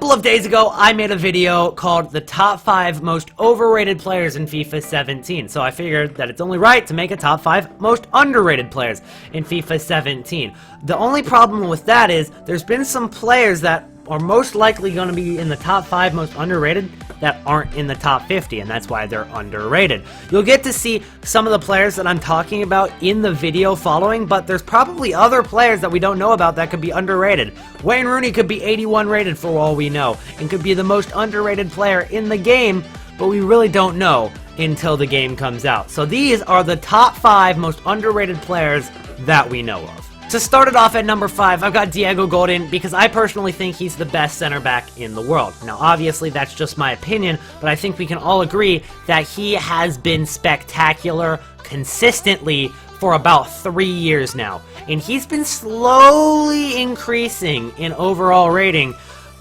couple of days ago, I made a video called the top 5 most overrated players in FIFA 17. So I figured that it's only right to make a top 5 most underrated players in FIFA 17. The only problem with that is there's been some players that are most likely going to be in the top 5 most underrated that aren't in the top 50, and that's why they're underrated. You'll get to see some of the players that I'm talking about in the video following, but there's probably other players that we don't know about that could be underrated. Wayne Rooney could be 81 rated for all we know, and could be the most underrated player in the game, but we really don't know until the game comes out. So these are the top 5 most underrated players that we know of. To start it off at number 5, I've got Diego Godin because I personally think he's the best center back in the world. Now, obviously, that's just my opinion, but I think we can all agree that he has been spectacular consistently for about 3 years now. And he's been slowly increasing in overall rating,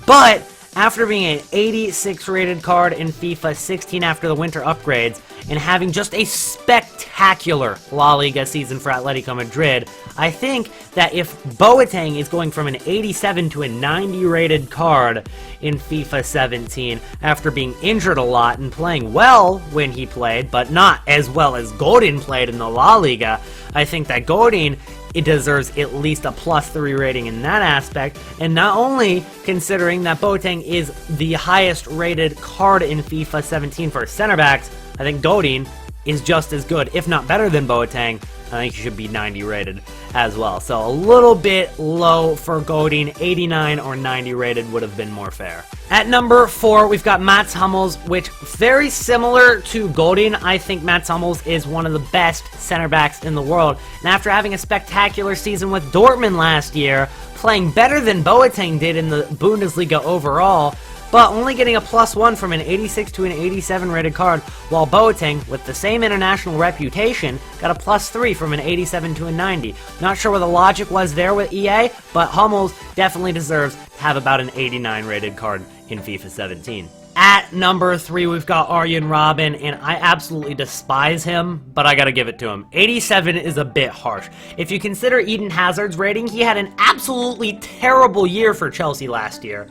but after being an 86 rated card in FIFA 16 after the winter upgrades, and having just a spectacular La Liga season for Atletico Madrid, I think that if Boateng is going from an 87 to a 90 rated card in FIFA 17 after being injured a lot and playing well when he played, but not as well as Godin played in the La Liga, I think that Godin, it deserves at least a +3 rating in that aspect, and not only considering that Boateng is the highest rated card in FIFA 17 for center backs, I think Godin is just as good, if not better than Boateng. I think he should be 90 rated as well. So a little bit low for Godin. 89 or 90 rated would have been more fair. At number 4, we've got Mats Hummels, which very similar to Godin. I think Mats Hummels is one of the best center backs in the world. And after having a spectacular season with Dortmund last year, playing better than Boateng did in the Bundesliga overall, but only getting a +1 from an 86 to an 87 rated card, while Boateng, with the same international reputation, got a +3 from an 87 to a 90. Not sure what the logic was there with EA, but Hummels definitely deserves to have about an 89 rated card in FIFA 17. At number 3, we've got Arjen Robben, and I absolutely despise him, but I gotta give it to him. 87 is a bit harsh. If you consider Eden Hazard's rating, he had an absolutely terrible year for Chelsea last year,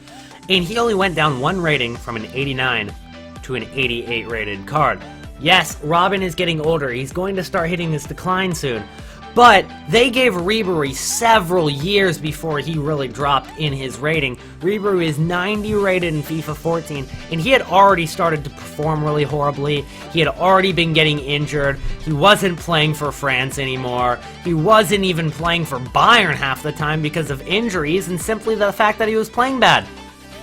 and he only went down 1 rating from an 89 to an 88 rated card. Yes, Robben is getting older. He's going to start hitting this decline soon. But they gave Ribery several years before he really dropped in his rating. Ribery is 90 rated in FIFA 14, and he had already started to perform really horribly. He had already been getting injured. He wasn't playing for France anymore. He wasn't even playing for Bayern half the time because of injuries and simply the fact that he was playing bad.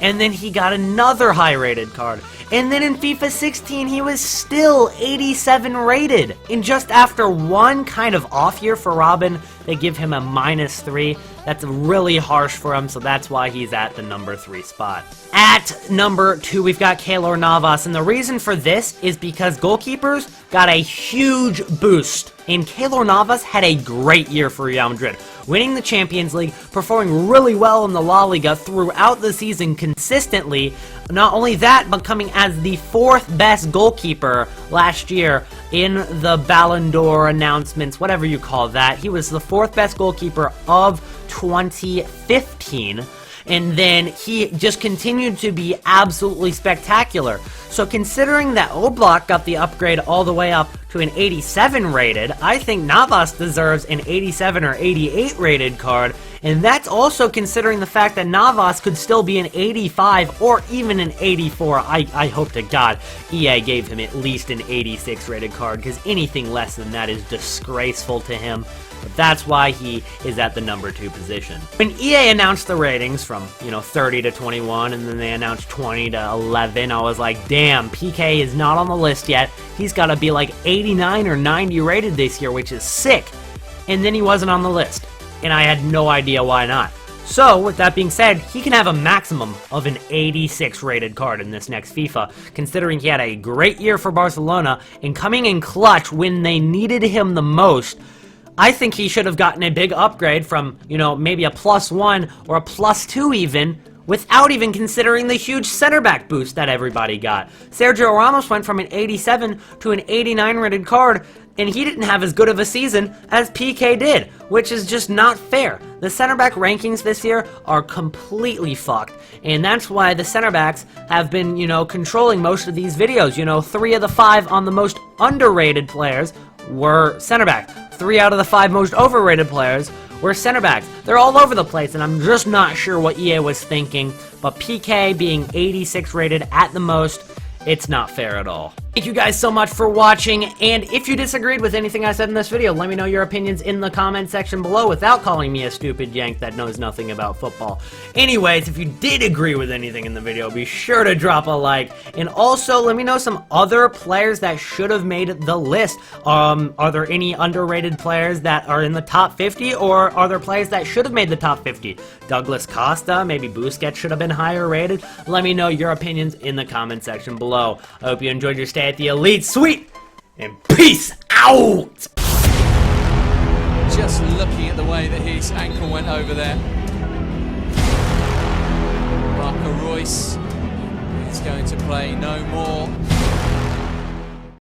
And then he got another high-rated card. And then in FIFA 16, he was still 87 rated. And just after one kind of off year for Robben, they give him a -3. That's really harsh for him, so that's why he's at the number 3 spot. At number 2, we've got Keylor Navas, and the reason for this is because goalkeepers got a huge boost. And Keylor Navas had a great year for Real Madrid, winning the Champions League, performing really well in the La Liga throughout the season consistently. Not only that, but coming as the 4th best goalkeeper last year in the Ballon d'Or announcements, whatever you call that. He was the 4th best goalkeeper of 2015. And then he just continued to be absolutely spectacular. So considering that Oblak got the upgrade all the way up to an 87 rated, I think Navas deserves an 87 or 88 rated card. And that's also considering the fact that Navas could still be an 85 or even an 84. I hope to God EA gave him at least an 86 rated card, because anything less than that is disgraceful to him. But that's why he is at the number 2 position. When EA announced the ratings from, 30 to 21, and then they announced 20 to 11, I was like, damn, PK is not on the list yet. He's got to be like 89 or 90 rated this year, which is sick. And then he wasn't on the list, and I had no idea why not. So, with that being said, he can have a maximum of an 86 rated card in this next FIFA, considering he had a great year for Barcelona, and coming in clutch when they needed him the most. I think he should have gotten a big upgrade from, maybe a +1 or a +2 even, without even considering the huge center back boost that everybody got. Sergio Ramos went from an 87 to an 89 rated card, and he didn't have as good of a season as PK did, which is just not fair. The center back rankings this year are completely fucked, and that's why the center backs have been, controlling most of these videos. 3 of the 5 on the most underrated players were center backs. 3 out of the 5 most overrated players were center backs. They're all over the place, and I'm just not sure what EA was thinking, but PK being 86 rated at the most, it's not fair at all. Thank you guys so much for watching, and if you disagreed with anything I said in this video, let me know your opinions in the comment section below without calling me a stupid yank that knows nothing about football. Anyways, if you did agree with anything in the video, be sure to drop a like, and also let me know some other players that should have made the list. Are there any underrated players that are in the top 50, or are there players that should have made the top 50? Douglas Costa, maybe Busquets should have been higher rated? Let me know your opinions in the comment section below. I hope you enjoyed your stay at the Elite Suite, and peace out! Just looking at the way that his ankle went over there. Marco Reus is going to play no more.